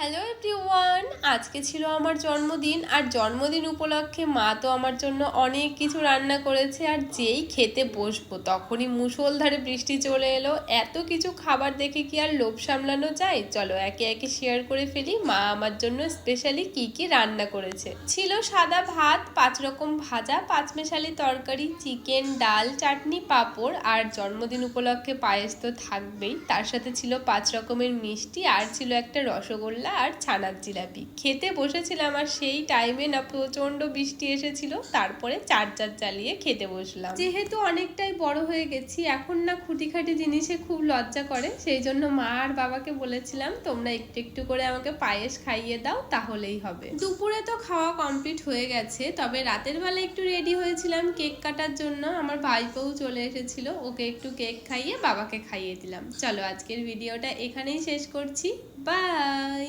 Hello everyone, আজকে ছিল আমার জন্মদিন। আর জন্মদিন উপলক্ষে মা তো আমার জন্য অনেক কিছু রান্না করেছে। আর যেই খেতে বসবো তখনই মুষলধারে বৃষ্টি চলে এলো। এত কিছু খাবার দেখে কি আর লোভ সামলানো যায়? চলো একে একে শেয়ার করে ফেলি মা আমার জন্য স্পেশালি কি কি রান্না করেছে। ছিল সাদা ভাত, 5 রকম ভাজা, 5 মেশালি তরকারি, চিকেন, ডাল, চাটনি, পাঁপড়, আর জন্মদিন উপলক্ষে পায়েস তো থাকবেই। তার সাথে ছিল 5 রকমের মিষ্টি, আর ছিল একটা রসগোল্লা আর ছানার জিলাপি। খেতে বসেছিলাম আর সেই টাইমে না প্রচন্ড বৃষ্টি এসেছিল। তারপরে চার্জার চালিয়ে খেতে বসলাম। যেহেতু অনেকটাই বড় হয়ে গেছি, এখন না খুঁটিখাটি জিনিসে খুব লজ্জা করে, সেই জন্য মা আর বাবাকে বলেছিলাম তোমরা একটু একটু করে আমাকে পায়েস খাইয়ে দাও, তাহলেই হবে। দুপুরে তো খাওয়া কমপ্লিট হয়ে গেছে, তবে রাতের বেলা একটু রেডি হয়েছিলাম কেক কাটার জন্য। আমার ভাইপোও চলে এসেছিল, ওকে একটু কেক খাইয়ে বাবাকে খাইয়ে দিলাম। চলো আজকের ভিডিওটা এখানেই শেষ করছি। বাই।